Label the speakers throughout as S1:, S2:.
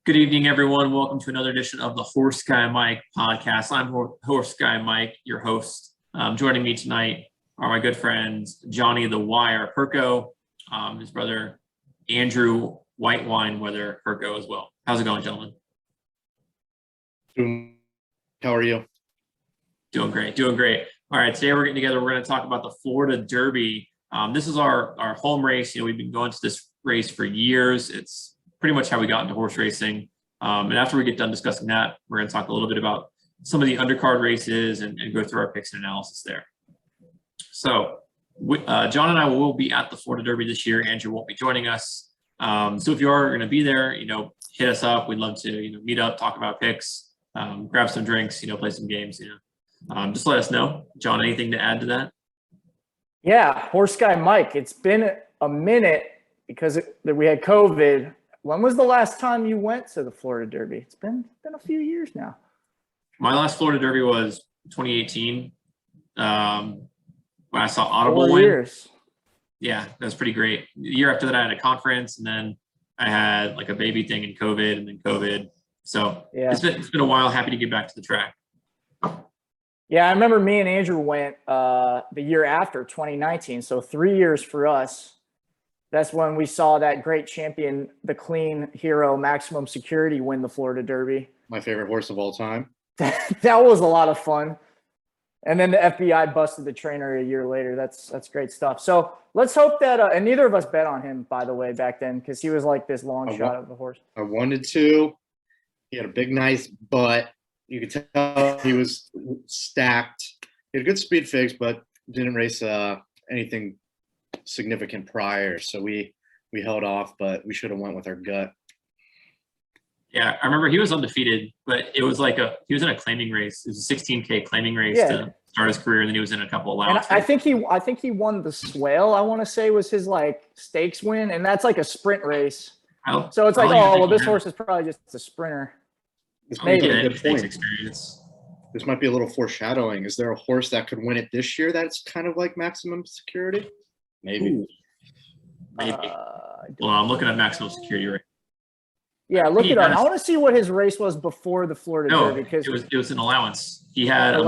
S1: Good evening, everyone. Welcome to another edition of the Horse Guy Mike podcast. I'm Horse Guy Mike, your host. Joining me tonight are my good friends, Johnny the Wire Perko, his brother, Andrew White Wine Weather Perko as well. How's it going, gentlemen?
S2: How are you?
S1: Doing great, doing great. All right, today we're getting together. We're going to talk about the Florida Derby. This is our home race. We've been going to this race for years. It's pretty much how we got into horse racing. And after we get done discussing that, we're going to talk a little bit about some of the undercard races and go through our picks and analysis there. So John and I will be at the Florida Derby this year. Andrew won't be joining us. So if you are going to be there, hit us up. We'd love to, meet up, talk about picks, grab some drinks, play some games, just let us know. John, anything to add to that?
S3: Yeah, Horse Guy Mike, it's been a minute because we had COVID. When was the last time you went to the Florida Derby? It's been a few years now.
S1: My last Florida Derby was 2018. When I saw Audible
S3: 4
S1: win.
S3: years.
S1: Yeah, that was pretty great. The year after that, I had a conference, and then I had like a baby thing and COVID. So
S3: yeah,
S1: it's been a while. Happy to get back to the track.
S3: Yeah, I remember me and Andrew went the year after 2019. So 3 years for us. That's when we saw that great champion, the clean hero, Maximum Security, win the Florida Derby.
S2: My favorite horse of all time.
S3: That was a lot of fun. And then the FBI busted the trainer a year later. That's great stuff. So let's hope that and neither of us bet on him, by the way, back then, because he was like this long shot of the horse.
S2: I wanted to. He had a big, nice butt. You could tell he was stacked. He had a good speed fix, but didn't race anything significant prior, so we held off, but we should have went with our gut.
S1: Yeah, I remember he was undefeated, but it was like he was in a claiming race. It was a 16K claiming race to start his career, and then he was in a couple of laps.
S3: And I think he won the Swale, I want to say, was his like stakes win, and that's like a sprint race. So it's like, this horse is probably just a sprinter.
S2: This might be a good
S1: stakes
S2: point.
S1: Experience.
S2: This might be a little foreshadowing. Is there a horse that could win it this year that's kind of like Maximum Security? Maybe.
S1: Maybe. Well, I'm looking at Maximum Security right.
S3: Yeah, look it up. I want to see what his race was before the Florida Derby, because
S1: it was an allowance. He had a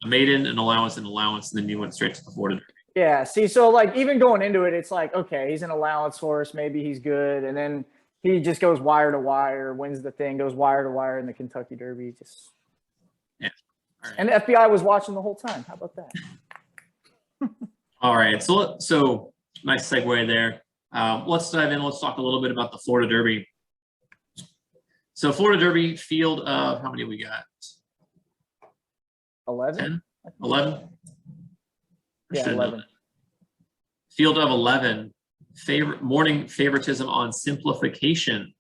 S1: maiden, an allowance, and then he went straight to the Florida Derby.
S3: Yeah. See, so like even going into it, it's like, okay, he's an allowance horse, maybe he's good, and then he just goes wire to wire, wins the thing, goes wire to wire in the Kentucky Derby. Just
S1: All right.
S3: And the FBI was watching the whole time. How about that?
S1: All right, so nice segue there. Let's dive in. Let's talk a little bit about the Florida Derby. So Florida Derby field of, how many we got?
S3: 11?
S1: 10? 11?
S3: Yeah, 11.
S1: Field of 11. Morning favoritism on Simplification.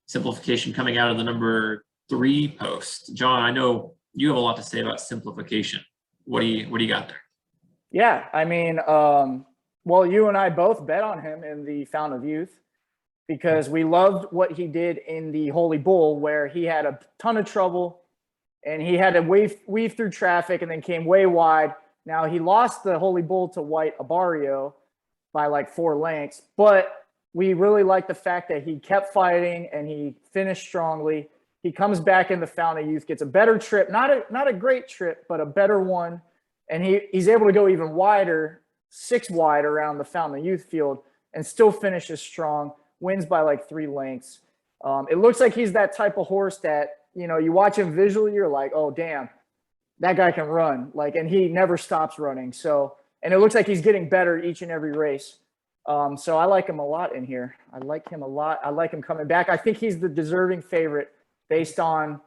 S1: Simplification coming out of the number 3 post. John, I know you have a lot to say about Simplification. What do you got there?
S3: Yeah, I mean, well, you and I both bet on him in the Fountain of Youth because we loved what he did in the Holy Bull, where he had a ton of trouble and he had to weave through traffic and then came way wide. Now, he lost the Holy Bull to White Barbaro by like 4 lengths, but we really liked the fact that he kept fighting and he finished strongly. He comes back in the Fountain of Youth, gets a better trip, not a great trip, but a better one. And he's able to go even wider, 6 wide around the Fountain of Youth field and still finishes strong, wins by like 3 lengths. It looks like he's that type of horse that, you watch him visually, you're like, oh, damn, that guy can run. And he never stops running. So, and it looks like he's getting better each and every race. So I like him a lot in here. I like him a lot. I like him coming back. I think he's the deserving favorite based on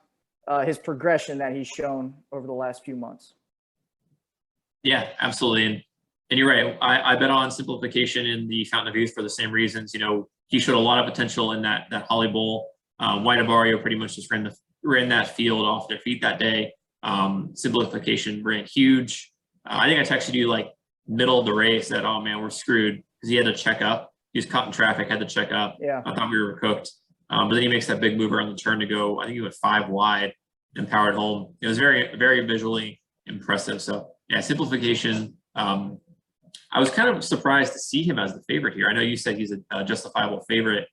S3: his progression that he's shown over the last few months.
S1: Yeah, absolutely. And you're right. I bet on Simplification in the Fountain of Youth for the same reasons. He showed a lot of potential in that Holly Bowl. White Barbaro pretty much just ran that field off their feet that day. Simplification ran huge. I think I texted you like middle of the race that, oh man, we're screwed, because he had to check up. He was caught in traffic, had to check up.
S3: Yeah.
S1: I thought we were cooked. But then he makes that big mover on the turn to go. I think he went 5 wide and powered home. It was very, very visually impressive. So yeah, Simplification. I was kind of surprised to see him as the favorite here. I know you said he's a justifiable favorite.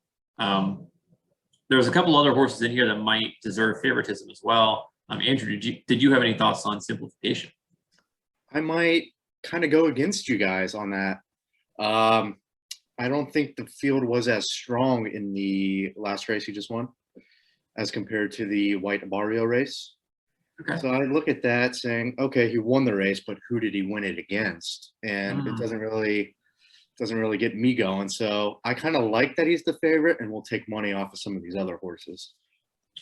S1: there's a couple other horses in here that might deserve favoritism as well. Andrew, did you have any thoughts on simplification?
S2: I might kind of go against you guys on that. I don't think the field was as strong in the last race he just won as compared to the White Barrio race.
S1: Okay.
S2: So I look at that saying, okay, he won the race, but who did he win it against? And it doesn't really get me going. So I kind of like that he's the favorite, and we'll take money off of some of these other horses.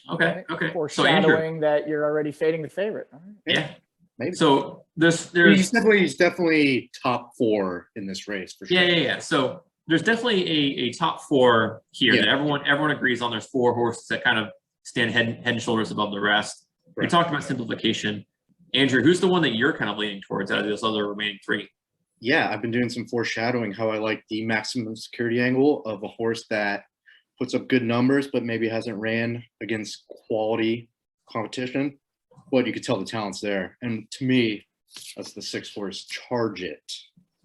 S1: Okay. Okay.
S3: Foreshadowing that you're already fading the favorite. All right.
S1: Yeah.
S2: Maybe.
S1: So there's
S2: he's definitely top 4 in this race for sure.
S1: Yeah. So there's definitely a top 4 here that everyone agrees on. There's 4 horses that kind of stand head and shoulders above the rest. Right. We talked about simplification. Andrew, who's the one that you're kind of leaning towards out of those other remaining 3?
S2: Yeah, I've been doing some foreshadowing how I like the maximum security angle of a horse that puts up good numbers, but maybe hasn't ran against quality competition. But you could tell the talent's there. And to me, that's the 6 horse Charge It.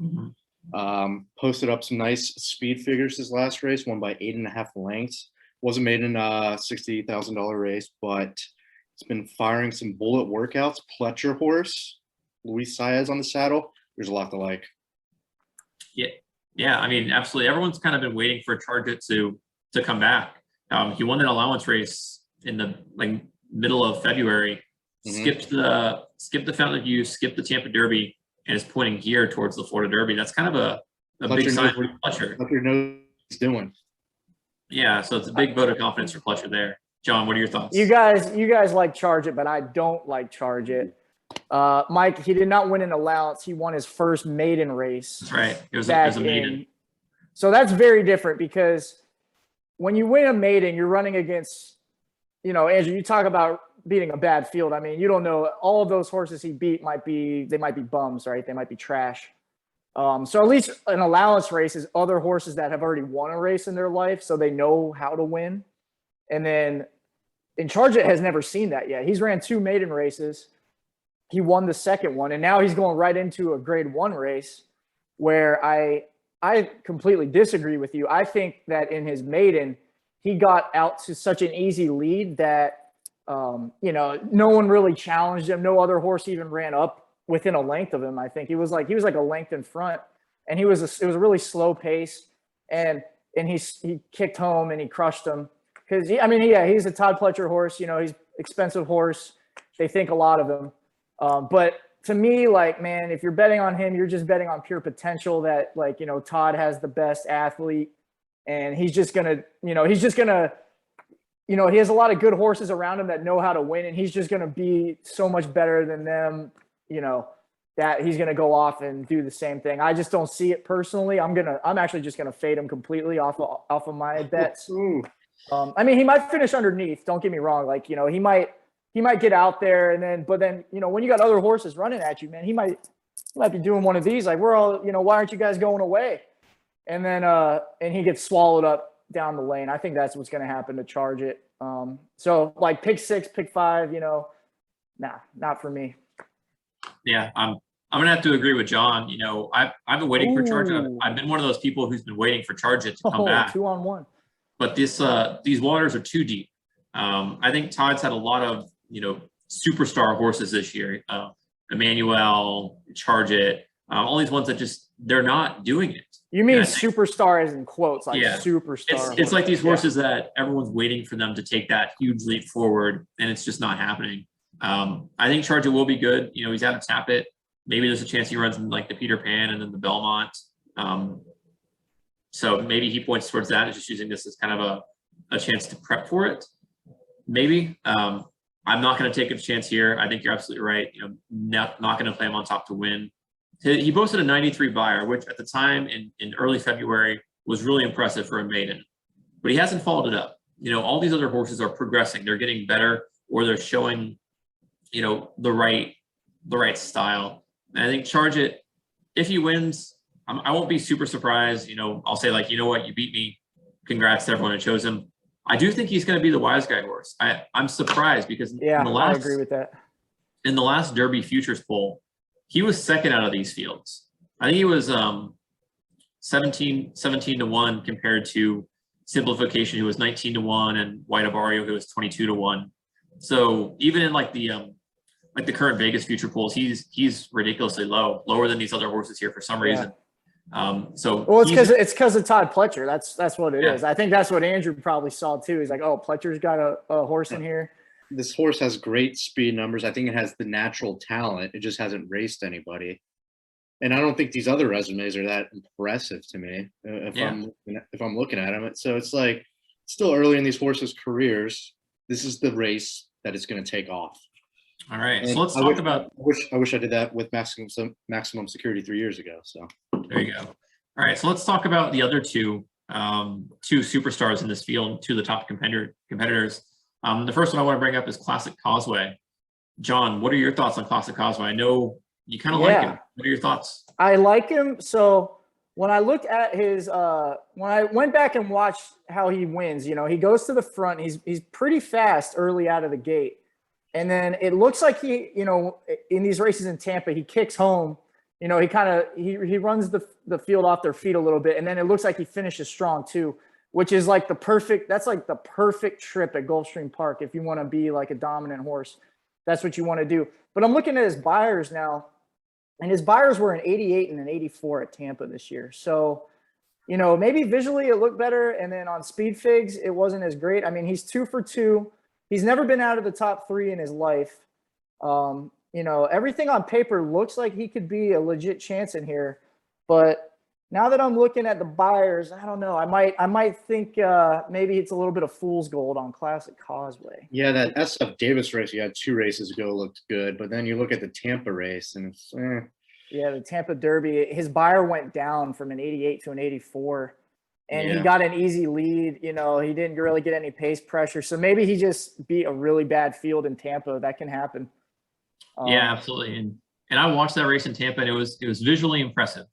S2: Mm-hmm. Posted up some nice speed figures this last race, won by 8.5 lengths. Wasn't made in a $60,000 race, but it's been firing some bullet workouts. Pletcher horse, Luis Saez on the saddle. There's a lot to like.
S1: Yeah. I mean, absolutely. Everyone's kind of been waiting for Charge It to come back. He won an allowance race in the middle of February. Skipped the Fountain of Youth, skipped the Tampa Derby, and is pointing gear towards the Florida Derby. That's kind of a big sign for Pletcher.
S2: Pletcher knows what he's doing.
S1: Yeah, so it's a big vote of confidence for Pletcher there. John, what are your thoughts?
S3: You guys like Charge It, but I don't like Charge It. Mike, he did not win an allowance. He won his first maiden race.
S1: That's right. It was a maiden.
S3: So that's very different, because when you win a maiden, you're running against, Andrew, you talk about beating a bad field. I mean, you don't know, all of those horses he beat might be bums, right? They might be trash. So at least an allowance race is other horses that have already won a race in their life, so they know how to win. And then in Charge It has never seen that yet. He's ran 2 maiden races. He won the second one, and now he's going right into a grade 1 race where I completely disagree with you. I think that in his maiden, he got out to such an easy lead that no one really challenged him. No other horse even ran up within a length of him. I think he was like a length in front, and it was a really slow pace, and he kicked home and he crushed him because he's a Todd Pletcher horse. He's expensive horse. They think a lot of him, but to me, man, if you're betting on him, you're just betting on pure potential that Todd has the best athlete, and he has a lot of good horses around him that know how to win, and he's just going to be so much better than them, that he's going to go off and do the same thing. I just don't see it personally. I'm actually just going to fade him completely off of my bets. He might finish underneath. Don't get me wrong. He might get out there but then, when you got other horses running at you, man, he might be doing one of these. We're all, why aren't you guys going away? And then, and he gets swallowed up down the lane. I think that's what's going to happen to Charge It. So pick 6, pick 5, not for me.
S1: Yeah, I'm gonna have to agree with John. I've been waiting for Charge It. I've been one of those people who's been waiting for Charge It to come back.
S3: 2-on-1.
S1: But these waters are too deep. I think Todd's had a lot of superstar horses this year. Emmanuel, Charge It, all these ones that they're not doing it.
S3: You mean superstar as in quotes, superstar.
S1: It's like these horses that everyone's waiting for them to take that huge leap forward, and it's just not happening. I think Charge It will be good. He's out of Tap It. Maybe there's a chance he runs in the Peter Pan and then the Belmont. So maybe he points towards that and just using this as kind of a chance to prep for it. Maybe. I'm not going to take a chance here. I think you're absolutely right. Not going to play him on top to win. He boasted a 93 buyer, which at the time in early February was really impressive for a maiden. But he hasn't followed it up. All these other horses are progressing. They're getting better, or they're showing, the right style. And I think Charge It, if he wins, I won't be super surprised. I'll say what, you beat me. Congrats to everyone who chose him. I do think he's going to be the wise guy horse. I'm surprised because
S3: I agree with that.
S1: In the last Derby Futures poll, he was second out of these fields. I think he was 17 to 1 compared to Simplification, who was 19-1, and White Barbaro, who was 22-1. So even in like the current Vegas future polls, he's ridiculously low, lower than these other horses here for some reason. So
S3: well, it's because of Todd Pletcher. That's what it is. I think that's what Andrew probably saw too. He's like, oh, Pletcher's got a horse in here.
S2: This horse has great speed numbers. I think it has the natural talent. It just hasn't raced anybody. And I don't think these other resumes are that impressive to me if I'm looking at them. So it's like still early in these horses' careers. This is the race that it's going to take off.
S1: All right. So let's talk about.
S2: I wish I did that with maximum security 3 years ago. So
S1: there you go. All right. So let's talk about the other two superstars in this field, two of the top competitors. The first one I want to bring up is Classic Causeway. John, what are your thoughts on Classic Causeway? I know you kind of like him. What are your thoughts?
S3: I like him. So when I look at his, when I went back and watched how he wins, you know, he goes to the front. He's pretty fast early out of the gate. And then it looks like he, you know, in these races in Tampa, he kicks home. You know, he runs the field off their feet a little bit. And then it looks like he finishes strong too, which is like that's like the perfect trip at Gulfstream Park. If you want to be like a dominant horse, that's what you want to do. But I'm looking at his buyers now, and his buyers were an 88 and an 84 at Tampa this year. So, you know, maybe visually it looked better. And then on speed figs, it wasn't as great. I mean, he's 2 for 2. He's never been out of the top 3 in his life. You know, everything on paper looks like he could be a legit chance in here. But now that I'm looking at the buyers, I don't know. I might think maybe it's a little bit of fool's gold on Classic Causeway.
S2: Yeah, that SF Davis race you had 2 races ago looked good, but then you look at the Tampa race and it's
S3: Yeah, the Tampa Derby, his buyer went down from an 88 to an 84, and he got an easy lead. You know, he didn't really get any pace pressure. So maybe he just beat a really bad field in Tampa. That can happen.
S1: Yeah, absolutely. And I watched that race in Tampa, and it was visually impressive.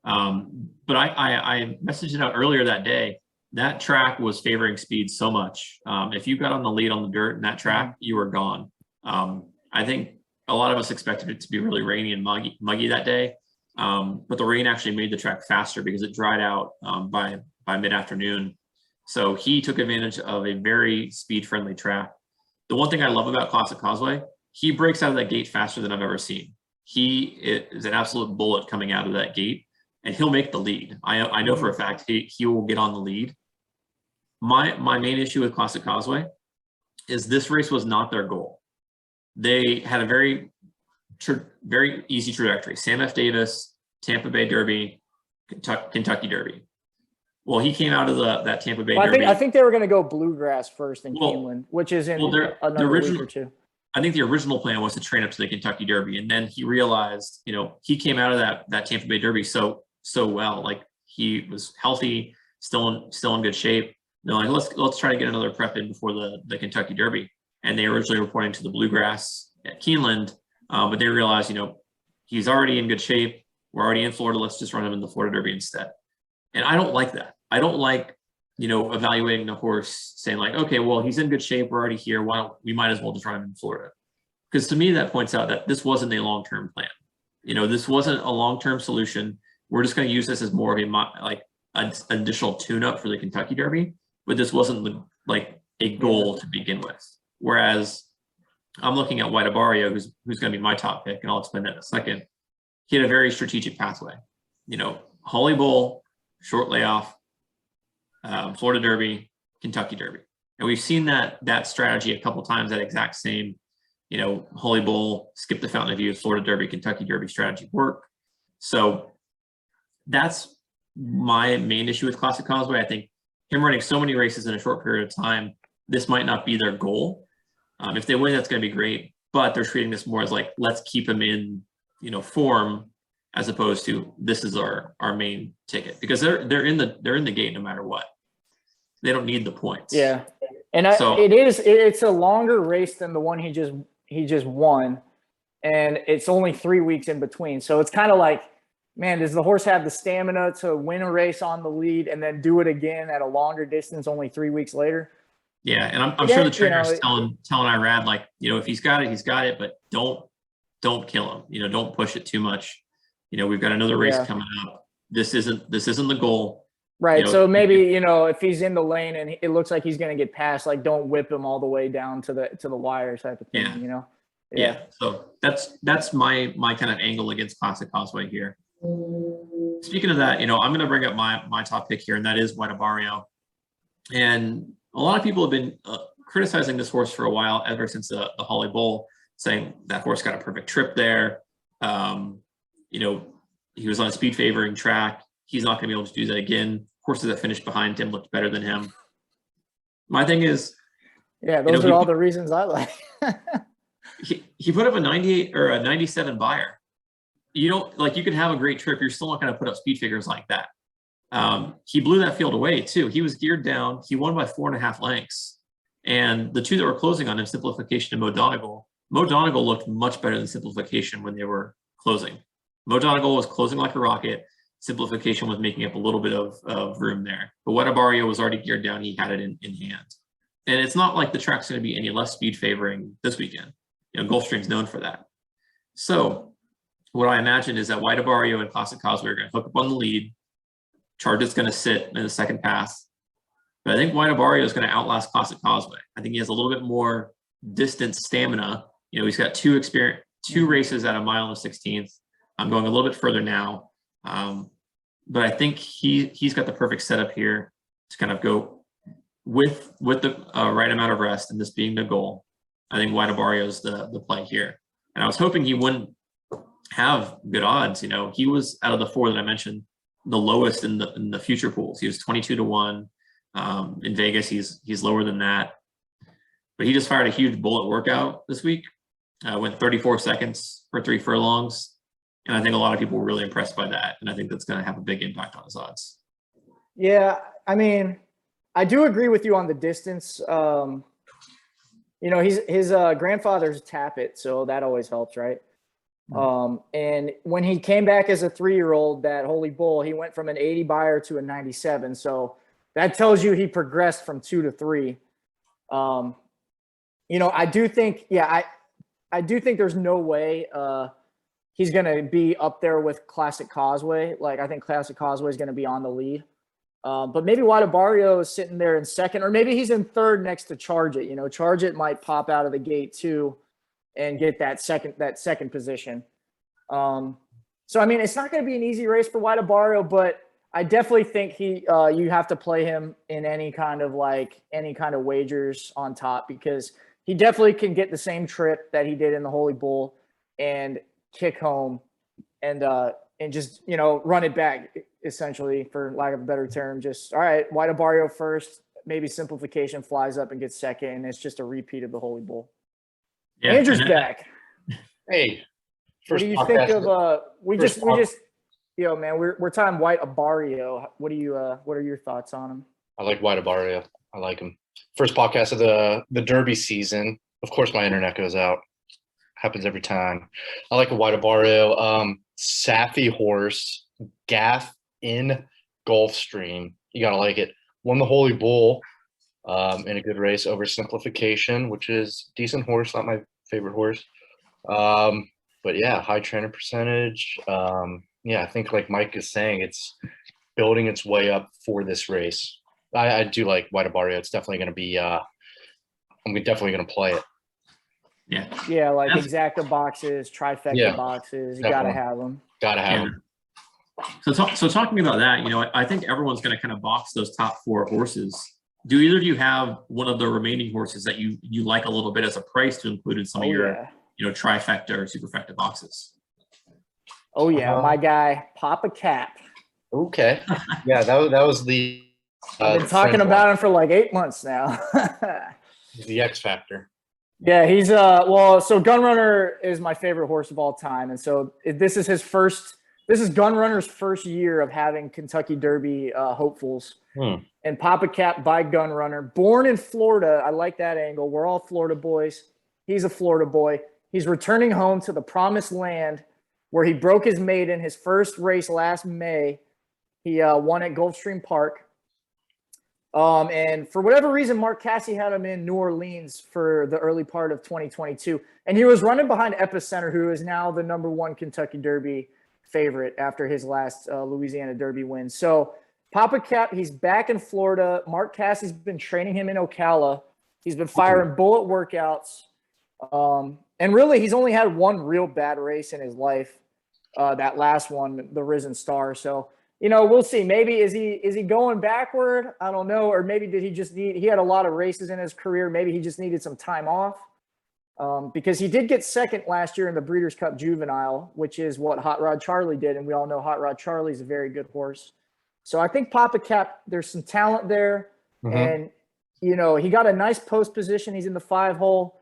S1: But I messaged it out earlier that day. That track was favoring speed so much. If you got on the lead on the dirt in that track, you were gone. I think a lot of us expected it to be really rainy and muggy that day. But the rain actually made the track faster because it dried out by mid-afternoon. So he took advantage of a very speed-friendly track. The one thing I love about Classic Causeway, he breaks out of that gate faster than I've ever seen. He is an absolute bullet coming out of that gate, and he'll make the lead. I know for a fact he will get on the lead. My main issue with Classic Causeway is this race was not their goal. They had a very easy trajectory. Sam F. Davis, Tampa Bay Derby, Kentucky Derby. Well, he came out of that Tampa Bay Derby.
S3: I think they were going to go Bluegrass first in Keeneland, which is in another week or two.
S1: I think the original plan was to train up to the Kentucky Derby, and then he realized, you know, he came out of that Tampa Bay Derby so well. Like, he was healthy, still in good shape. They're like, let's try to get another prep in before the Kentucky Derby. And they originally reporting to the Bluegrass at Keeneland, but they realized, you know, he's already in good shape. We're already in Florida. Let's just run him in the Florida Derby instead. And I don't like that. I don't like, you know, evaluating the horse saying like, okay, well, he's in good shape. We're already here. We might as well just run him in Florida. Because to me, that points out that this wasn't a long-term plan. You know, this wasn't a long-term solution. We're just going to use this as more of an additional tune-up for the Kentucky Derby, but this wasn't like a goal to begin with. Whereas I'm looking at White Barbaro, who's going to be my top pick, and I'll explain that in a second. He had a very strategic pathway. You know, Holly Bull, short layoff, Florida Derby, Kentucky Derby. And we've seen that strategy a couple times, that exact same, you know, Holy Bull, skip the Fountain of Youth, Florida Derby, Kentucky Derby strategy work. So that's my main issue with Classic Causeway. I think him running so many races in a short period of time, this might not be their goal. If they win, that's going to be great, but they're treating this more as like, let's keep him in, you know, form, as opposed to this is our main ticket, because they're in the gate no matter what. They don't need the points.
S3: Yeah, and it's a longer race than the one he just won, and it's only 3 weeks in between. So it's kind of like, man, does the horse have the stamina to win a race on the lead and then do it again at a longer distance only 3 weeks later?
S1: Yeah, and I'm sure the trainer's telling Irad, like, you know, if he's got it, but don't kill him. You know, don't push it too much. You know, we've got another race coming up. This isn't the goal.
S3: Right.
S1: You know,
S3: So maybe, if he's in the lane and it looks like he's going to get past, like don't whip him all the way down to the wire type of thing,
S1: yeah,
S3: Yeah.
S1: yeah. So that's my kind of angle against Classic Causeway here. Speaking of that, I'm going to bring up my top pick here, and that is White Barrio. And a lot of people have been criticizing this horse for a while, ever since the Holly Bowl, saying that horse got a perfect trip there. He was on a speed favoring track. He's not going to be able to do that again. Horses that finished behind him looked better than him. My thing is,
S3: yeah, those are all the reasons I like.
S1: he put up a 98 or a 97 buyer. You could have a great trip. You're still not going to put up speed figures like that. He blew that field away too. He was geared down. He won by 4.5 lengths. And the two that were closing on him, Simplification and Mo Donegal looked much better than Simplification when they were closing. Mo Donegal was closing like a rocket. Simplification was making up a little bit of room there. But White Barrio was already geared down. He had it in hand. And it's not like the track's going to be any less speed favoring this weekend. Gulfstream's known for that. So what I imagine is that White Barrio and Classic Causeway are going to hook up on the lead. Charget's going to sit in the second pass. But I think White Barrio is going to outlast Classic Causeway. I think he has a little bit more distance stamina. He's got two races at a mile and a 16th. I'm going a little bit further now. But I think he's got the perfect setup here to kind of go with the right amount of rest, and this being the goal. I think White Barrio is the play here. And I was hoping he wouldn't have good odds. He was, out of the four that I mentioned, the lowest in the future pools. He was 22-1. In Vegas, he's lower than that. But he just fired a huge bullet workout this week. Went 34 seconds for 3 furlongs. And I think a lot of people were really impressed by that. And I think that's going to have a big impact on his odds.
S3: Yeah, I mean, I do agree with you on the distance. His grandfather's Tappet, so that always helps, right? And when he came back as a 3-year-old, that Holy Bull, he went from an 80 buyer to a 97. So that tells you he progressed from 2 to 3. I do think, I do think there's no way he's going to be up there with Classic Causeway. Like, I think Classic Causeway is going to be on the lead. But maybe White Barrio is sitting there in second, or maybe he's in third next to Charge It. Charge It might pop out of the gate too and get that second position. So, I mean, it's not going to be an easy race for White Barrio, but I definitely think you have to play him in any kind of wagers on top, because he definitely can get the same trip that he did in the Holy Bull and kick home and just, run it back, essentially, for lack of a better term. Just, all right, White Barrio first, maybe Simplification flies up and gets second, and it's just a repeat of the Holy Bull. Yeah, Andrew's back.
S2: Hey,
S3: what do you think of man, we're talking White Barrio. What are your thoughts on him?
S2: I like White Barrio. I like him. First podcast of the Derby season. Of course, my internet goes out. Happens every time. I like a White Barrio. Sappy horse. Gaff in Gulfstream. You gotta like it. Won the Holy Bull in a good race over Simplification, which is decent horse. Not my favorite horse. But yeah, high trainer percentage. I think, like Mike is saying, it's building its way up for this race. I do like White Barrio. It's definitely going to be. I'm definitely going to play it.
S3: Yeah, like exacta boxes, trifecta boxes. You got to have them.
S2: Got to have them.
S1: So talking about that, I think everyone's going to kind of box those top 4 horses. Do either of you have one of the remaining horses that you like a little bit as a price to include in some of your trifecta or superfecta boxes?
S3: Oh yeah, my guy Papa Cap.
S2: Okay, yeah, that was the.
S3: I've been talking about him for like 8 months now.
S2: The X Factor.
S3: Yeah, he's so Gunrunner is my favorite horse of all time, and so this is Gunrunner's first year of having Kentucky Derby hopefuls. And Papa Cap by Gunrunner, born in Florida. I like that angle. We're all Florida boys. He's a Florida boy. He's returning home to the promised land where he broke his maiden his first race last May. He won at Gulfstream Park. And for whatever reason, Mark Casse had him in New Orleans for the early part of 2022. And he was running behind Epicenter, who is now the #1 Kentucky Derby favorite after his last Louisiana Derby win. So Papa Cap, he's back in Florida. Mark Cassie's been training him in Ocala. He's been firing bullet workouts. And really, he's only had one real bad race in his life. That last one, the Risen Star. So, we'll see. Maybe is he going backward? I don't know. Or maybe did he just he had a lot of races in his career. Maybe he just needed some time off. Because he did get second last year in the Breeders' Cup Juvenile, which is what Hot Rod Charlie did. And we all know Hot Rod Charlie is a very good horse. So I think Papa Cap, there's some talent there. And, he got a nice post position. He's in the 5-hole.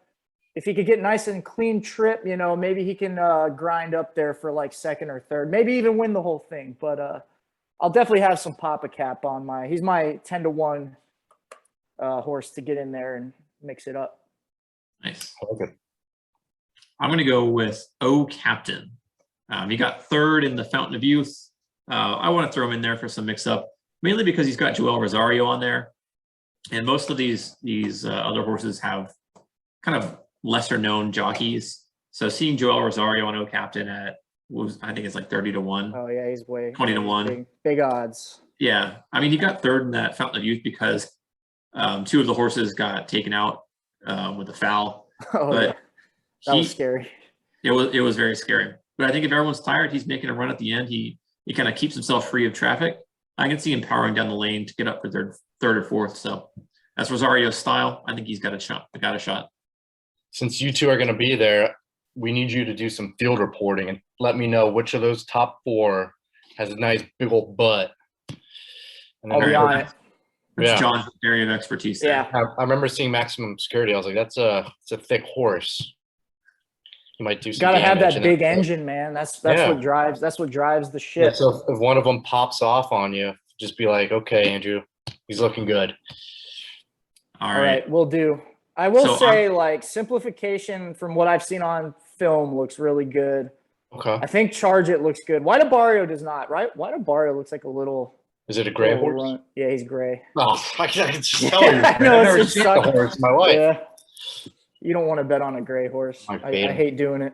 S3: If he could get nice and clean trip, maybe he can grind up there for like second or third, maybe even win the whole thing. But I'll definitely have some Papa Cap on he's my 10-1 horse to get in there and mix it up.
S1: Nice.
S2: Okay.
S1: I'm going to go with O Captain. He got third in the Fountain of Youth. I want to throw him in there for some mix-up, mainly because he's got Joel Rosario on there. And most of these other horses have kind of lesser-known jockeys. So seeing Joel Rosario on O Captain at, I think it's like 30-1.
S3: Oh, yeah, he's way
S1: 20-1.
S3: Big odds.
S1: Yeah. I mean, he got third in that Fountain of Youth because two of the horses got taken out with a foul.
S3: Oh,
S1: but
S3: yeah. That was scary.
S1: It was very scary. But I think if everyone's tired, he's making a run at the end. He kind of keeps himself free of traffic. I can see him powering down the lane to get up for third or fourth. So that's Rosario's style. I think he's got a shot.
S2: Since you two are going to be there, we need you to do some field reporting and let me know which of those top 4 has a nice big old butt. And
S3: I'll be on it.
S1: That's John's area of expertise there.
S3: Yeah.
S2: I remember seeing Maximum Security. I was like, it's a thick horse. You might do some
S3: Got to have
S2: damage
S3: that
S2: in
S3: big
S2: it.
S3: engine, man. That's what drives the ship.
S2: Yeah, so if one of them pops off on you, just be like, okay, Andrew, he's looking good.
S1: All
S3: All right, we'll do. I will say, simplification from what I've seen on film looks really good.
S2: Okay.
S3: I think Charge It looks good. White Barrio does not, right? White Barrio looks like a little.
S2: Is it a gray horse?
S3: Run. Yeah, he's gray.
S2: Oh, I can just tell you.
S3: I know,
S2: I've never
S3: it's
S2: seen the horse in my life.
S3: Yeah. You don't want to bet on a gray horse. I hate doing it.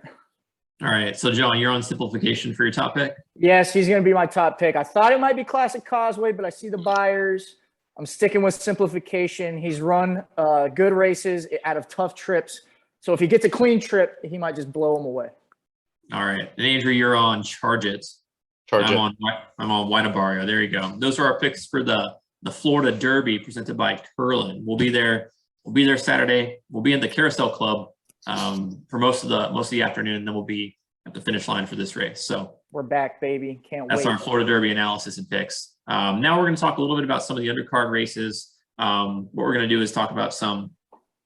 S1: All right. So, John, you're on simplification for your top pick?
S3: Yes, he's going to be my top pick. I thought it might be Classic Causeway, but I see the buyers. I'm sticking with simplification. He's run good races out of tough trips. So if he gets a clean trip, he might just blow him away.
S1: All right. And Andrew, you're on Charge It. I'm on White Barrio. There you go. Those are our picks for the Florida Derby presented by Curlin. We'll be there Saturday. We'll be in the Carousel Club for most of the afternoon, and then we'll be at the finish line for this race. So
S3: we're back, baby. Can't wait.
S1: That's our Florida Derby analysis and picks. Now we're going to talk a little bit about some of the undercard races. What we're going to do is talk about some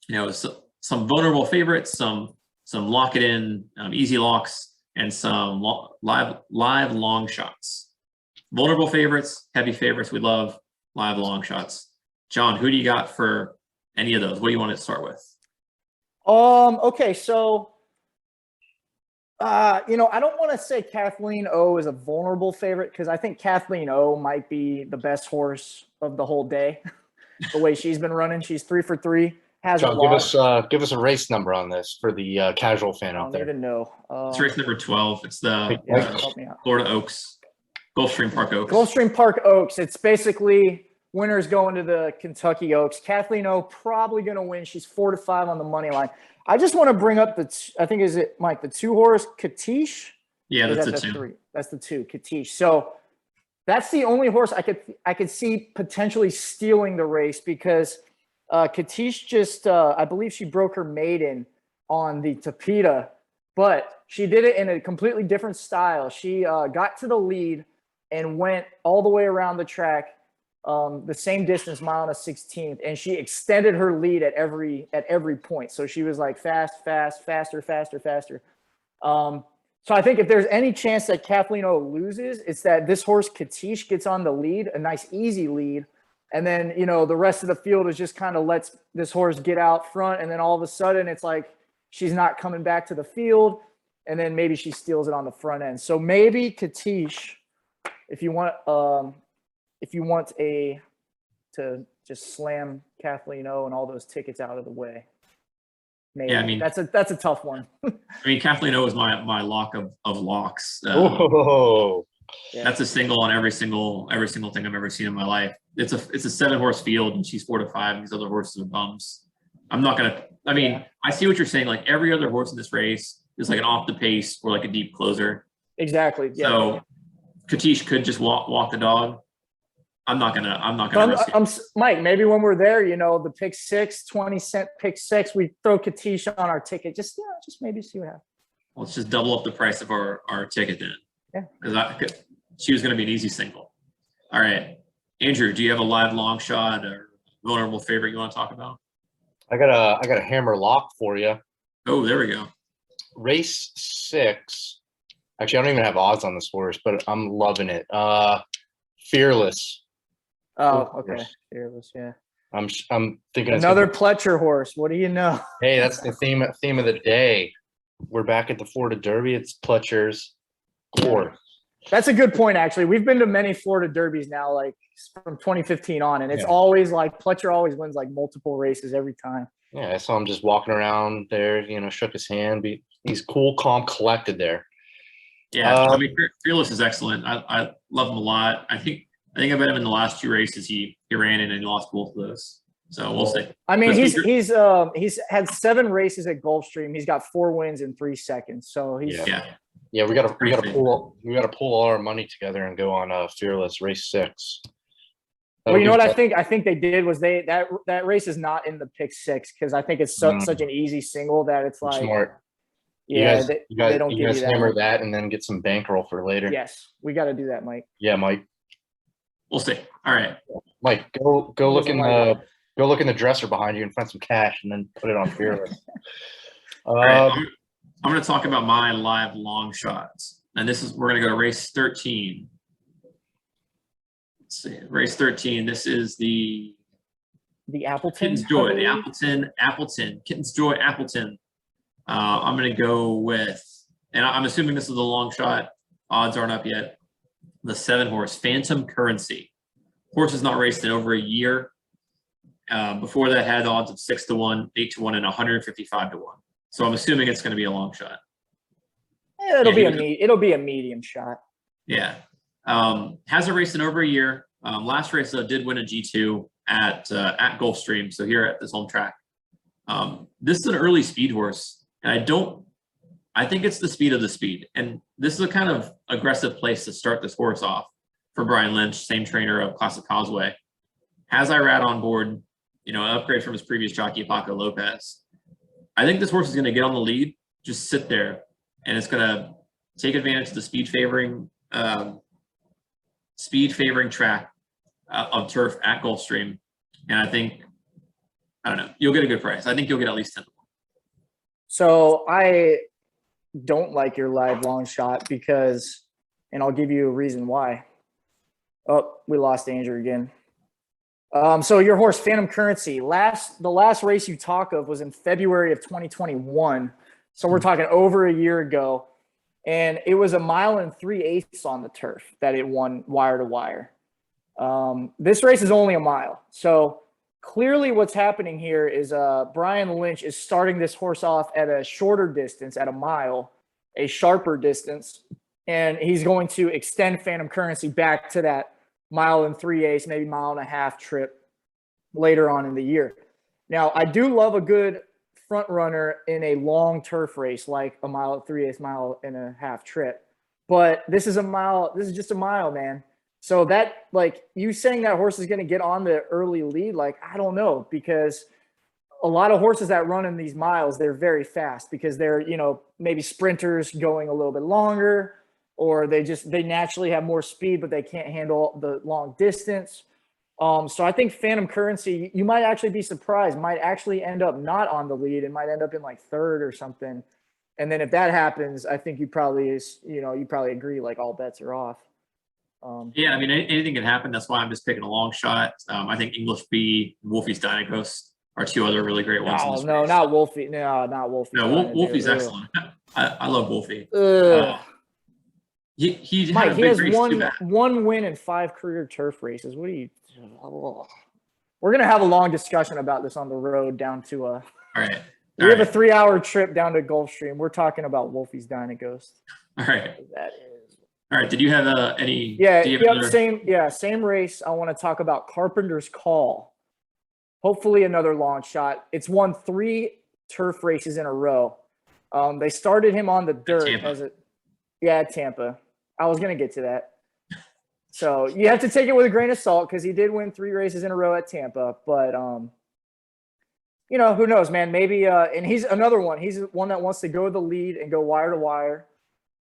S1: vulnerable favorites, some lock it in easy locks, and some live long shots. Vulnerable favorites, heavy favorites. We love live long shots. John, who do you got for any of those? What do you want to start with?
S3: Okay, so I don't want to say Kathleen O is a vulnerable favorite because I think Kathleen O might be the best horse of the whole day. The way she's been running, she's 3 for 3.
S2: John, give us a race number on this for the casual fan out there.
S3: I don't even know.
S1: It's race number 12. It's the
S3: help me out.
S1: Florida Oaks, Gulfstream Park Oaks.
S3: Gulfstream Park Oaks. It's basically winners going to the Kentucky Oaks. Kathleen O probably going to win. She's 4 to 5 on the money line. I just want to bring up I think is it Mike, the 2 horse Katish?
S1: Yeah, that's the 2.
S3: 3. That's the 2 Katish. So that's the only horse I could see potentially stealing the race because Katish just I believe she broke her maiden on the Tapeta, but she did it in a completely different style. She got to the lead and went all the way around the track. The same distance, mile and a 16th, and she extended her lead at every point. So she was like faster. So I think if there's any chance that Kathleen O loses, it's that this horse Katish gets on the lead, a nice easy lead, and then the rest of the field is just kind of lets this horse get out front, and then all of a sudden it's like she's not coming back to the field, and then maybe she steals it on the front end. So maybe Katish, if you want to just slam Kathleen O and all those tickets out of the way. Maybe. Yeah, I mean that's a tough one.
S1: I mean, Kathleen O is my lock of locks.
S2: Oh,
S3: Yeah.
S1: That's a single on every single thing I've ever seen in my life. It's a 7-horse field, and she's 4 to 5. And these other horses are bums. I'm not gonna. I mean,
S3: Yeah.
S1: I see what you're saying. Like every other horse in this race is like an off the pace or like a deep closer.
S3: Exactly. Yeah.
S1: So Katish could just walk the dog. I'm not gonna risk it.
S3: Mike, maybe when we're there, the pick 6, 20-cent pick 6, we throw Katish on our ticket. Just maybe see what happens.
S1: Let's just double up the price of our ticket then.
S3: Yeah.
S1: Because she was going to be an easy single. All right. Andrew, do you have a live long shot or vulnerable favorite you want to talk about?
S2: I got a hammer lock for you.
S1: Oh, there we go.
S2: Race 6. Actually, I don't even have odds on this horse, but I'm loving it. Fearless.
S3: Oh, okay. Fearless, yeah.
S2: I'm thinking
S3: another Pletcher horse. What do you know?
S2: Hey, that's the theme of the day. We're back at the Florida Derby. It's Pletcher's horse.
S3: That's a good point, actually. We've been to many Florida Derbies now, like from 2015 on, and it's always like Pletcher always wins like multiple races every time.
S2: Yeah, I saw him just walking around there, shook his hand. He's cool, calm, collected there.
S1: Yeah, I mean, Fearless is excellent. I love him a lot. I think I bet him in the last 2 races he ran in and he lost both of those. So we'll see.
S3: I mean, he's had 7 races at Gulfstream. He's got 4 wins in 3 seconds. So he's
S2: yeah. We gotta pull all our money together and go on Fearless race 6.
S3: Well, you know what I think? I think they did was that race is not in the pick 6 because I think it's such an easy single that it's like
S2: smart.
S3: Yeah,
S2: you guys
S3: don't give you that
S2: hammer that and then get some bankroll for later.
S3: Yes, we got to do that, Mike.
S2: Yeah, Mike.
S1: We'll see. All right,
S2: Mike, go look in the dresser behind you and find some cash and then put it on Fearless.
S1: All right, I'm going to talk about my live long shots, and we're going to go to race 13. Let's see, race 13. This is the
S3: Appleton.
S1: Kitten's Joy, the Appleton, Kitten's Joy, Appleton. I'm going to go with, and I'm assuming this is a long shot. Odds aren't up yet. The 7-horse Phantom Currency. Horse has not raced in over a year. Before that, had odds of 6 to 1, 8 to 1, and 155 to 1. So I'm assuming it's going to be a long shot.
S3: Yeah, it'll be a medium shot.
S1: Yeah. Hasn't raced in over a year. Last race did win a G2 at Gulfstream. So here at this home track. This is an early speed horse. And I think it's the speed of the speed. And this is a kind of aggressive place to start this horse off for Brian Lynch, same trainer of Classic Causeway. Has Irad on board, an upgrade from his previous jockey, Paco Lopez. I think this horse is going to get on the lead, just sit there, and it's going to take advantage of the speed favoring track of turf at Gulfstream. And I don't know, you'll get a good price. I think you'll get at least 10 to 1.
S3: So I don't like your live long shot because, and I'll give you a reason why. Oh, we lost Andrew again. So your horse, Phantom Currency, the last race you talk of was in February of 2021. So we're talking over a year ago. And it was 1 mile 3/8 on the turf that it won wire to wire. This race is only 1 mile. So clearly what's happening here is Brian Lynch is starting this horse off at a shorter distance, at 1 mile, a sharper distance. And he's going to extend Phantom Currency back to that 1 mile 3/8, maybe 1.5 mile trip later on in the year. Now, I do love a good front runner in a long turf race, like 1 mile 3/8, 1.5 mile trip. But this is 1 mile. This is just 1 mile, man. So that, like, you saying that horse is going to get on the early lead, like, I don't know, because a lot of horses that run in these miles, they're very fast because they're, maybe sprinters going a little bit longer, or they naturally have more speed, but they can't handle the long distance. So I think Phantom Currency, you might actually be surprised, might actually end up not on the lead and might end up in like 3rd or something. And then if that happens, I think you probably agree, like, all bets are off.
S1: Yeah, I mean, anything can happen. That's why I'm just picking a long shot. I think English B, Wolfie's Dynagos are 2 other really great ones.
S3: No, not Wolfie. No, not Wolfie.
S1: No, Wolfie's excellent. I love Wolfie. He
S3: has one win in 5 career turf races. What are you? We're gonna have a long discussion about this on the road down to
S1: All right.
S3: We have a 3-hour trip down to Gulfstream. We're talking about Wolfie's Dynagos.
S1: All right.
S3: That is.
S1: All right. Did you have any?
S3: Yeah,
S1: Do you have
S3: yep,
S1: another?
S3: same race. I want to talk about Carpenter's Call. Hopefully another long shot. It's won 3 turf races in a row. They started him on the dirt
S1: Tampa.
S3: at Tampa. I was gonna get to that. So you have to take it with a grain of salt because he did win 3 races in a row at Tampa. But you know, who knows, man? Maybe and he's another one. He's one that wants to go the lead and go wire to wire.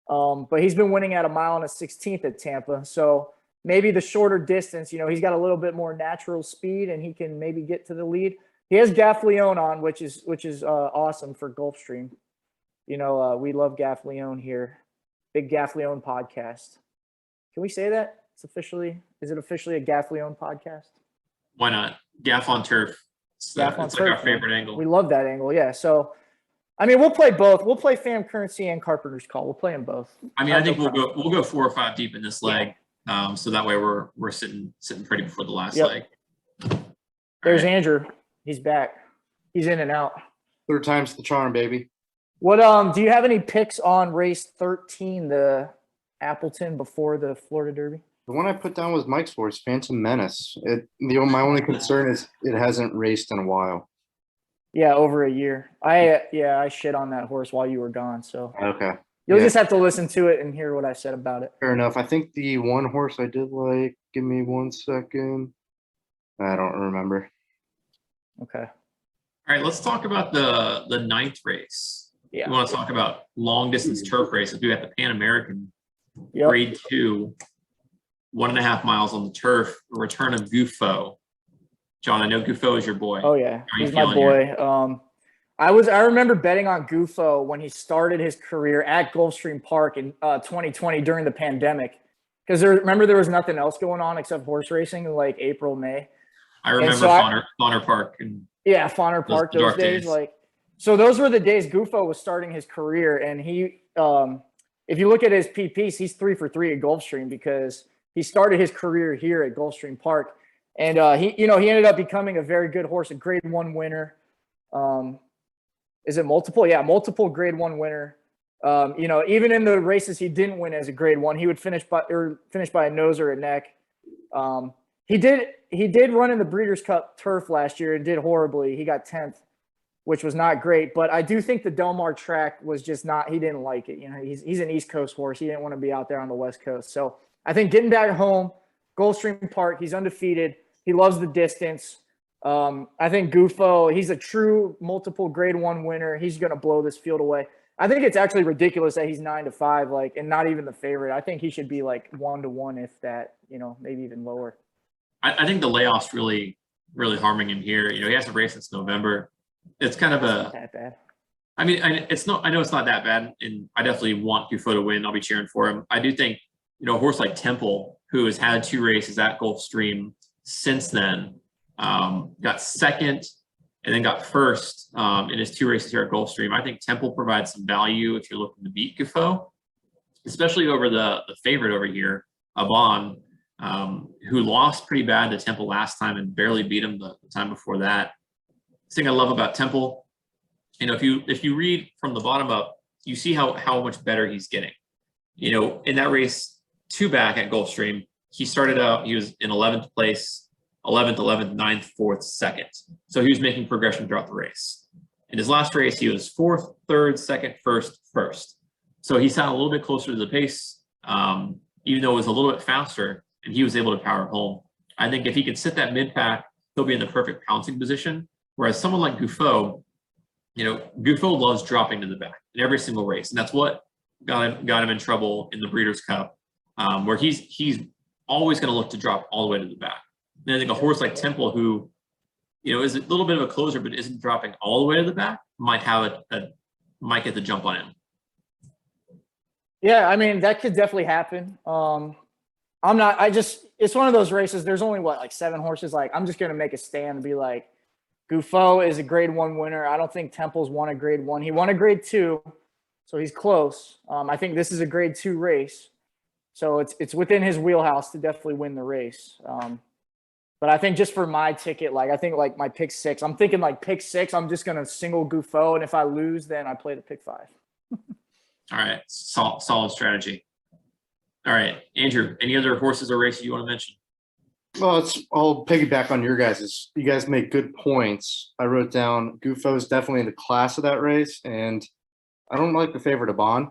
S3: But he's been winning at 1 mile and a 16th at Tampa. So maybe the shorter distance, you know, he's got a little bit more natural speed and he can maybe get to the lead. He has Gaff Leone on, which is awesome for Gulfstream. You know, we love Gaff Leone here. Big Gaff Leone podcast. Can we say that? Is it officially a Gaff Leone podcast?
S1: Why not? Gaff on turf. It's
S3: Gaff on
S1: like
S3: turf,
S1: our favorite angle.
S3: We love that angle. Yeah. So, I mean, we'll play both. We'll play Fam Currency and Carpenter's Call. We'll play them both.
S1: I mean, I think we'll go 4 or 5 deep in this leg. So that way we're sitting pretty before the last leg.
S3: There's Andrew. He's back. He's in and out.
S2: 3rd time's the charm, baby.
S3: What do you have any picks on race 13, the Appleton before the Florida Derby?
S2: The one I put down was Mike's horse, Phantom Menace. My only concern is it hasn't raced in a while.
S3: Yeah, over a year. I shit on that horse while you were gone. So
S2: Okay.
S3: You'll just have to listen to it and hear what I said about it.
S2: Fair enough. I think the one horse I did like, give me 1 second. I don't remember.
S3: Okay.
S1: All right, let's talk about the 9th race.
S3: Yeah.
S1: We want to talk about long distance turf races. We got the Pan American
S3: Yep.
S1: grade 2, 1.5 miles on the turf, the return of Goofo. John, I know Goofo is your boy.
S3: Oh yeah,
S1: How are you
S3: he's my
S1: feeling here?
S3: boy. I remember betting on Goofo when he started his career at Gulfstream Park in 2020 during the pandemic. Because remember there was nothing else going on except horse racing in like April, May.
S1: I remember Fauner Park.
S3: Yeah, Fauner Park, those days. So those were the days Goofo was starting his career. And he, if you look at his PPs, he's 3 for 3 at Gulfstream because he started his career here at Gulfstream Park. And he ended up becoming a very good horse, a grade 1 winner. Is it multiple? Yeah, multiple grade 1 winner. Even in the races he didn't win as a grade 1, he would finish by a nose or a neck. He did run in the Breeders' Cup Turf last year and did horribly. He got 10th, which was not great. But I do think the Del Mar track was just not. He didn't like it. You know, he's an East Coast horse. He didn't want to be out there on the West Coast. So I think getting back home, Gulfstream Park, he's undefeated. He loves the distance. I think Goofo, he's a true multiple grade 1 winner. He's going to blow this field away. I think it's actually ridiculous that he's 9-5, and not even the favorite. I think he should be 1-1, if that, maybe even lower.
S1: I think the layoff's really, really harming him here. He hasn't raced since November. It's kind of
S3: not that bad.
S1: I mean, it's not. I know it's not that bad, and I definitely want Goofo to win. I'll be cheering for him. I do think, a horse like Temple, who has had 2 races at Gulfstream since then, got 2nd and then got 1st in his 2 races here at Gulfstream. I think Temple provides some value if you're looking to beat Goofo, especially over the favorite over here, Abon, who lost pretty bad to Temple last time and barely beat him the time before that. The thing I love about Temple, if you read from the bottom up, you see how much better he's getting. In that race 2 back at Gulfstream, he started out, he was in 11th place, 11th, 9th, 4th, 2nd. So he was making progression throughout the race. In his last race, he was 4th, 3rd, 2nd, 1st. So he sat a little bit closer to the pace, even though it was a little bit faster, and he was able to power home. I think if he can sit that mid-pack, he'll be in the perfect pouncing position. Whereas someone like Goufo, Goufo loves dropping to the back in every single race. And that's what got him in trouble in the Breeders' Cup, where he's always going to look to drop all the way to the back. And I think a horse like Temple, who, is a little bit of a closer, but isn't dropping all the way to the back, might might get the jump on him.
S3: Yeah, I mean, that could definitely happen. It's one of those races. There's only 7 horses. I'm just going to make a stand and be like, Goufo is a grade 1 winner. I don't think Temple's won a grade 1. He won a grade 2, so he's close. I think this is a grade 2 race. So it's within his wheelhouse to definitely win the race. But I think just for my ticket, I think my pick 6, I'm thinking pick 6, I'm just going to single Goufo. And if I lose, then I play the pick 5.
S1: All right. Solid strategy. All right, Andrew, any other horses or races you want to mention?
S2: Well, I'll piggyback on your guys's. You guys make good points. I wrote down Goofo is definitely in the class of that race, and I don't like the favorite Abon.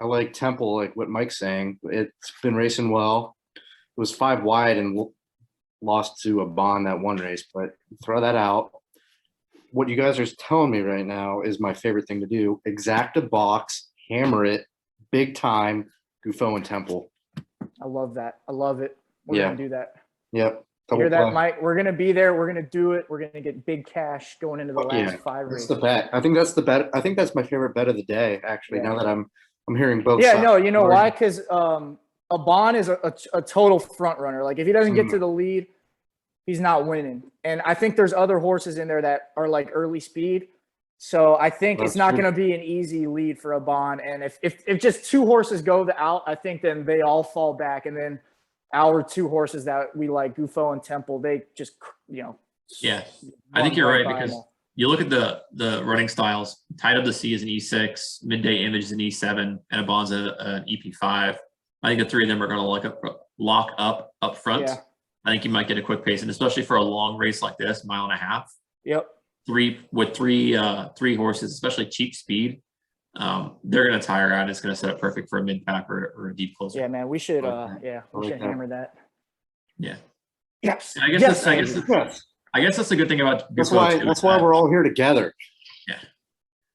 S2: I like Temple, like what Mike's saying. It's been racing well. It was 5 wide and lost to Abon that one race, but throw that out. What you guys are telling me right now is my favorite thing to do. Exact a box, hammer it, big time, Goofo and Temple.
S3: I love that. I love it. We're
S2: Yeah.
S3: gonna do that.
S2: Yep.
S3: You hear
S2: Double
S3: that,
S2: play.
S3: Mike? We're gonna be there. We're gonna do it. We're gonna get big cash going into the last
S2: Yeah,
S3: 5
S2: that's
S3: races.
S2: the bet. I think that's the bet. I think that's my favorite bet of the day, actually,
S3: Yeah.
S2: now that I'm hearing both
S3: Yeah,
S2: sides.
S3: no, you know why? Because Abon is a total front runner. Like if he doesn't get
S2: Mm.
S3: to the lead, he's not winning. And I think there's other horses in there that are like early speed. So I think
S2: That's
S3: it's not
S2: true.
S3: going to be an easy lead for Abon. And if just 2 horses go out, I think then they all fall back. And then our 2 horses that we like, Goofo and Temple, they just,
S1: Yeah, I
S3: run
S1: think you're right
S3: by 'em
S1: because
S3: all.
S1: you look at the running styles. Tide of the Sea is an E6, Midday Image is an E7, and Abon's an EP5. I think the 3 of them are going to lock up front.
S3: Yeah.
S1: I think you might get a quick pace, and especially for a long race like this, 1.5 miles.
S3: Yep.
S1: Three horses, especially cheap speed, they're going to tire out. It's going to set up perfect for a mid pack or a deep closer.
S3: Yeah, man, we should,
S2: Okay.
S3: we should hammer that.
S1: Yeah.
S3: Yes.
S1: And I guess
S3: Yes,
S2: Yes.
S1: that's a good thing about
S2: That's
S1: Goofo,
S2: why
S1: too,
S2: that's
S1: is
S2: why
S1: that-
S2: we're all here together.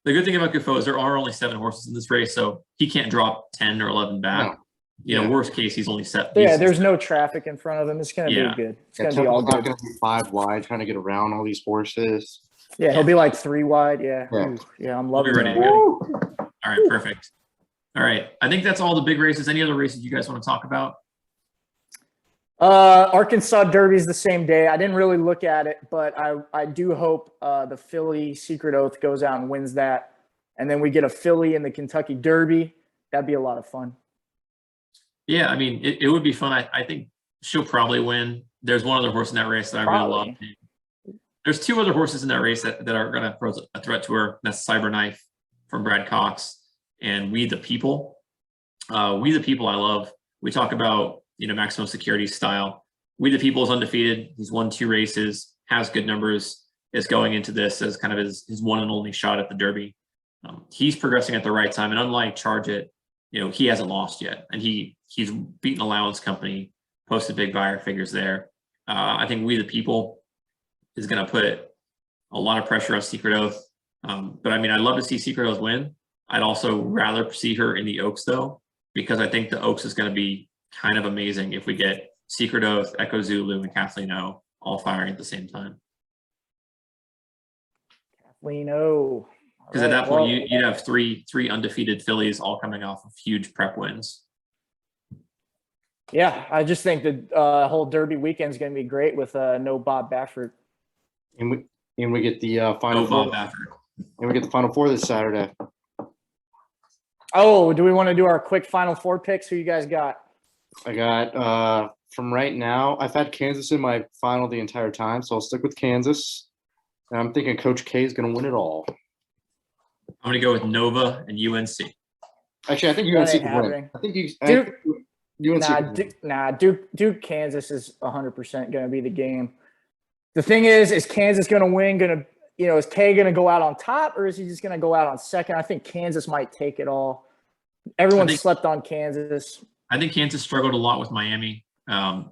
S1: The good thing about Goofo is there are only 7 horses in this race, so he can't drop 10 or 11 back.
S2: No.
S1: You know,
S2: Yeah.
S1: worst case, he's only set.
S3: Yeah,
S1: he's-
S3: there's no traffic in front of him. It's going to
S1: Yeah.
S3: be good. It's
S2: Yeah,
S3: going to be all
S2: Temple's not
S3: good.
S2: going to be 5 wide trying to get around all these horses.
S3: Yeah, he'll be like 3 wide. Yeah.
S2: Yeah.
S3: Ooh, yeah, I'm
S1: We'll be
S3: loving
S1: ready to
S3: that.
S1: go. All right, perfect. All right, I think that's all the big races. Any other races you guys want to talk about?
S3: Arkansas Derby is the same day. I didn't really look at it, but I do hope the Philly Secret Oath goes out and wins that. And then we get a Philly in the Kentucky Derby. That'd be a lot of fun.
S1: Yeah, I mean, it would be fun. I think she'll probably win. There's one other horse in that race that I really love. There's 2 other horses in that race that are going to pose a threat to her. That's Cyberknife from Brad Cox and We the People. We the People I love. We talk about, maximum security style. We the People is undefeated. He's won 2 races, has good numbers, is going into this as kind of his one and only shot at the Derby. He's progressing at the right time. And unlike Charge It, he hasn't lost yet. And he's beaten Allowance Company, posted big buyer figures there. I think We the People is going to put a lot of pressure on Secret Oath. But I mean, I'd love to see Secret Oath win. I'd also rather see her in the Oaks though, because I think the Oaks is going to be kind of amazing if we get Secret Oath, Echo Zulu, and Kathleen O all firing at the same time.
S3: Kathleen O.
S1: Because at that point, you'd have three undefeated fillies all coming off of huge prep wins.
S3: Yeah, I just think the whole Derby weekend is going to be great with no Bob Baffert.
S2: And we get the final
S1: No
S2: four.
S1: Bob Baffert.
S2: And we get the final 4 this Saturday.
S3: Oh, do we want to do our quick Final 4 picks? Who you guys got?
S2: I got from right now, I've had Kansas in my final the entire time, so I'll stick with Kansas. And I'm thinking Coach K is going to win it all.
S1: I'm going to go with Nova and UNC.
S2: Actually, I think
S3: That
S2: UNC
S3: ain't
S2: can win.
S3: happening.
S2: I think
S3: Duke, Duke, Kansas is 100% going to be the game. The thing is Kansas going to win? Is K going to go out on top, or is he just going to go out on second? I think Kansas might take it all. Everyone slept on Kansas.
S1: I think Kansas struggled a lot with Miami.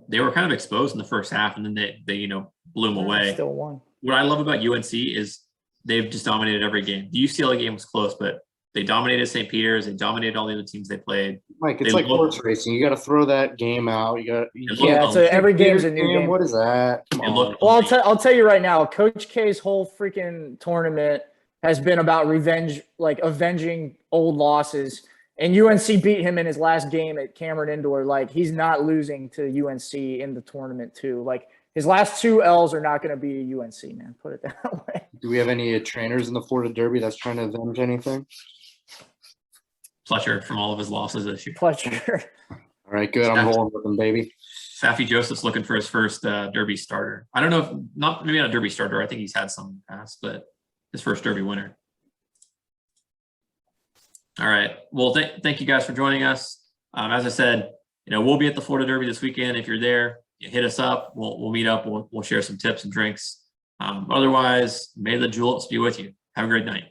S1: They were kind of exposed in the first half, and then they blew them away.
S3: Still won.
S1: What I love about UNC is they've just dominated every game. The UCLA game was close, but they dominated St. Peter's. They dominated all the other teams they played.
S2: Mike, it's like horse racing. You got to throw that game out.
S3: Every game's a new game.
S2: What is that? Come on.
S3: Well, I'll tell you right now, Coach K's whole freaking tournament has been about revenge, like avenging old losses. And UNC beat him in his last game at Cameron Indoor. Like, he's not losing to UNC in the tournament, too. Like, his last 2 L's are not going to be UNC, man. Put it that way.
S2: Do we have any trainers in the Florida Derby that's trying to avenge anything?
S1: Fletcher from all of his losses this year.
S3: Fletcher.
S2: All right, good. I'm rolling with them, baby.
S1: Safi Joseph's looking for his first Derby starter. I don't know if maybe not a Derby starter. I think he's had some in the past, but his first Derby winner. All right. Well, thank you guys for joining us. As I said, we'll be at the Florida Derby this weekend. If you're there, hit us up. We'll meet up. We'll share some tips and drinks. Otherwise, may the juleps be with you. Have a great night.